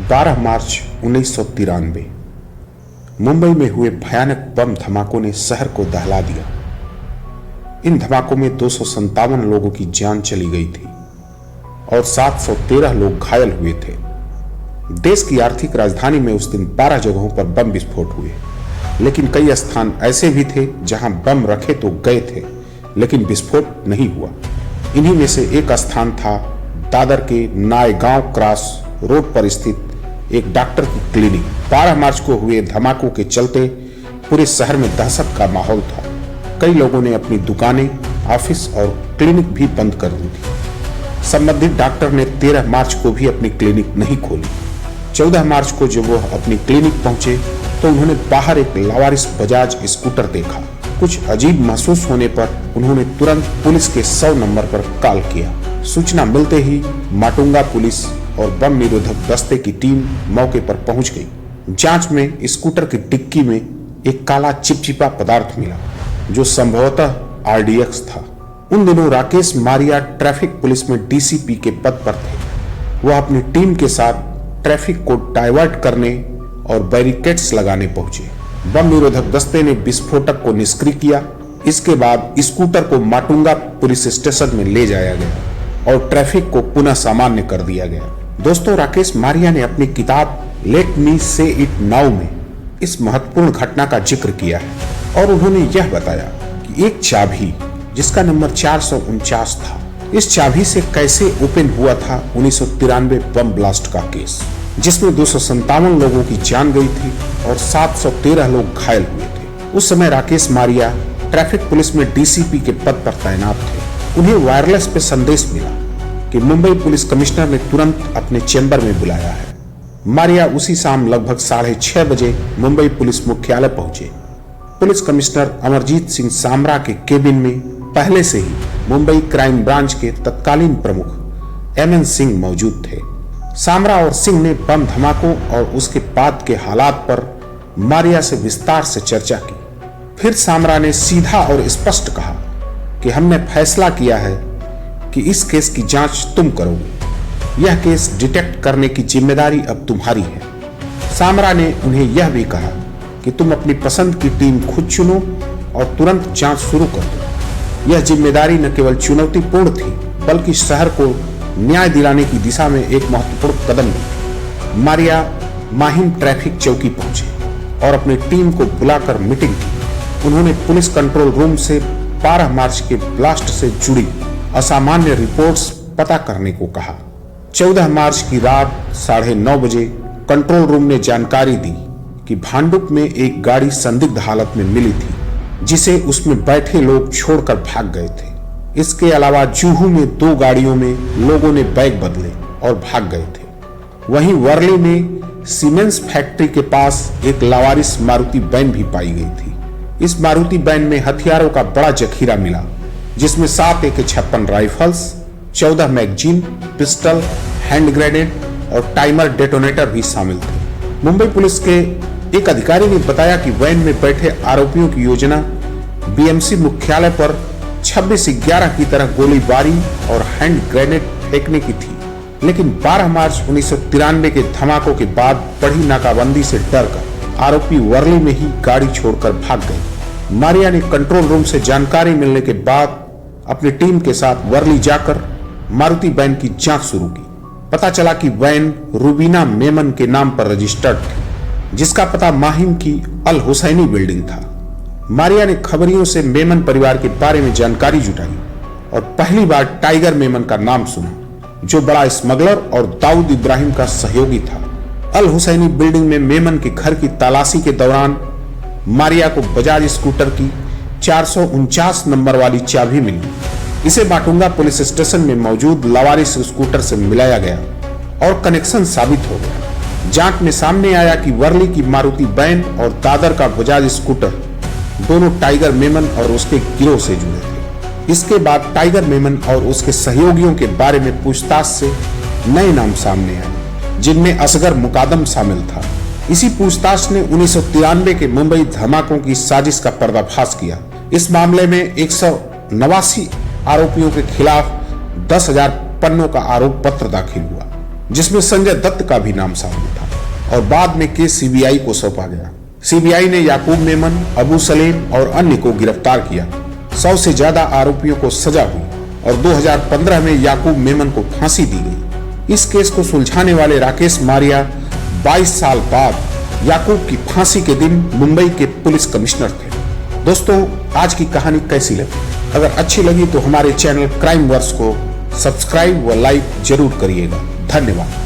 12 मार्च 1993 मुंबई में हुए भयानक बम धमाकों ने शहर को दहला दिया। इन धमाकों में 257 लोगों की जान चली गई थी और 713 लोग घायल हुए थे। देश की आर्थिक राजधानी में उस दिन 12 जगहों पर बम विस्फोट हुए, लेकिन कई स्थान ऐसे भी थे जहां बम रखे तो गए थे लेकिन विस्फोट नहीं हुआ। इन्हीं में से एक स्थान था दादर के नायगांव क्रॉस रोड पर स्थित एक डॉक्टर की क्लिनिक। 12 मार्च को हुए धमाकों के चलते पूरे शहर में दहशत का माहौल था। कई लोगों ने अपनी दुकानें, ऑफिस और क्लिनिक भी बंद कर दी थी। संबंधित डॉक्टर ने 13 मार्च को भी अपनी क्लिनिक नहीं खोली। 14 मार्च को जब वह अपनी क्लिनिक पहुंचे तो उन्होंने बाहर एक लावारिस बजाज स्कूटर देखा। कुछ अजीब महसूस होने पर उन्होंने तुरंत पुलिस के 100 नंबर पर कॉल किया। सूचना मिलते ही माटुंगा पुलिस और बम निरोधक दस्ते की टीम मौके पर पहुंच गई। जांच में स्कूटर की डिक्की में एक काला चिपचिपा पदार्थ मिला जो संभवतः RDX था। उन दिनों राकेश मारिया ट्रैफिक पुलिस में DCP के पद पर थे। वह अपनी टीम के साथ ट्रैफिक को डाइवर्ट करने और बैरिकेड्स लगाने पहुंचे। बम निरोधक दस्ते ने विस्फोटक को निष्क्रिय किया। इसके बाद स्कूटर को माटुंगा पुलिस स्टेशन में ले जाया गया और ट्रैफिक को पुनः सामान्य कर दिया गया। दोस्तों, राकेश मारिया ने अपनी किताब लेट मी से इट नाउ में इस महत्वपूर्ण घटना का जिक्र किया है और उन्होंने यह बताया कि एक चाबी जिसका नंबर 449 था, इस चाबी से कैसे ओपन हुआ था 1993 बम ब्लास्ट का केस, जिसमें 257 लोगों की जान गई थी और 713 लोग घायल हुए थे। उस समय राकेश मारिया ट्रैफिक पुलिस में DCP के पद पर तैनात थे। उन्हें वायरलेस पे संदेश मिला कि मुंबई पुलिस कमिश्नर ने तुरंत अपने चैम्बर में बुलाया है। मारिया उसी शाम लगभग 6:30 बजे मुंबई पुलिस मुख्यालय पहुंचे। पुलिस कमिश्नर अमरजीत सिंह सामरा के केबिन में पहले से ही मुंबई क्राइम ब्रांच के तत्कालीन प्रमुख MN सिंह मौजूद थे। सामरा और सिंह ने बम धमाकों और उसके बाद के हालात पर मारिया से विस्तार से चर्चा की। फिर सामरा ने सीधा और स्पष्ट कहा कि हमने फैसला किया है कि इस केस की जांच तुम करोगे। यह केस डिटेक्ट करने की जिम्मेदारी अब तुम्हारी है। सामरा ने उन्हें यह भी कहा कि तुम अपनी पसंद की टीम खुद चुनो और तुरंत जांच शुरू कर दो। यह जिम्मेदारी न केवल चुनौतीपूर्ण थी बल्कि शहर को न्याय दिलाने की दिशा में एक महत्वपूर्ण कदम भी। मारिया माहिम ट्रैफिक चौकी पहुंचे और अपनी टीम को बुलाकर मीटिंग की। उन्होंने पुलिस कंट्रोल रूम से 12 मार्च के ब्लास्ट से जुड़ी असामान्य रिपोर्ट्स पता करने को कहा। 14 मार्च की रात 9:30 बजे कंट्रोल रूम ने जानकारी दी कि भांडुप में एक गाड़ी संदिग्ध हालत में मिली थी जिसे उसमें बैठे लोग छोड़कर भाग गए थे। इसके अलावा जुहू में 2 गाड़ियों में लोगों ने बैग बदले और भाग गए थे। वहीं वर्ली में सीमेंस फैक्ट्री के पास एक लावारिस मारुति वैन भी पाई गई थी। इस मारुति वैन में हथियारों का बड़ा जखीरा मिला जिसमें 7 AK-56 rifles, 14 magazine, pistol, hand grenade और टाइमर डेटोनेटर भी शामिल थे। मुंबई पुलिस के एक अधिकारी ने बताया कि वैन में बैठे आरोपियों की योजना BMC मुख्यालय पर 26/11 की तरह गोलीबारी और हैंड ग्रेनेड फेंकने की थी, लेकिन 12 मार्च 1993 के धमाकों के बाद बढ़ी नाकाबंदी से डरकर आरोपी वर्ली में ही गाड़ी छोड़कर भाग गए। मारिया ने कंट्रोल रूम से जानकारी मिलने के बाद अपनी टीम के साथ वर्ली जाकर मारुति वैन की जांच शुरू की। पता चला कि वैन रूबीना मेमन के नाम पर रजिस्टर्ड थी जिसका पता माहिम की अल हुसैनी बिल्डिंग था। मारिया ने खबरियों से मेमन परिवार के बारे में जानकारी जुटाई और पहली बार टाइगर मेमन का नाम सुना जो बड़ा स्मगलर और दाऊद इब्राहिम का सहयोगी था। अल हुसैनी बिल्डिंग में मेमन के घर की तलाशी के दौरान मारिया को बजाज स्कूटर की 449 नंबर वाली चाबी मिली। इसे माटुंगा पुलिस स्टेशन में मौजूद लावारिस स्कूटर से मिलाया गया और कनेक्शन साबित हो गया। जांच में सामने आया कि वर्ली की मारुति वैन और दादर का बजाज स्कूटर दोनों टाइगर मेमन और उसके गिरोह से जुड़े थे। इसके बाद टाइगर मेमन और उसके सहयोगियों के बारे में पूछताछ से नए नाम सामने आए जिनमें असगर मुकादम शामिल था। इसी पूछताछ ने 1993 के मुंबई धमाकों की साजिश का पर्दाफाश किया। इस मामले में 189 आरोपियों के खिलाफ 10,000 पन्नों का आरोप पत्र दाखिल हुआ जिसमें संजय दत्त का भी नाम शामिल था। और बाद में केस सीबीआई को सौंपा गया। सीबीआई ने याकूब मेमन, अबू सलेम और अन्य को गिरफ्तार किया। 100 से ज्यादा आरोपियों को सजा हुई और 2015 में याकूब मेमन को फांसी दी गई। इस केस को सुलझाने वाले राकेश मारिया 22 साल बाद याकूब की फांसी के दिन मुंबई के पुलिस कमिश्नर थे। दोस्तों, आज की कहानी कैसी लगी? अगर अच्छी लगी तो हमारे चैनल क्राइम वर्स को सब्सक्राइब व लाइक जरूर करिएगा। धन्यवाद।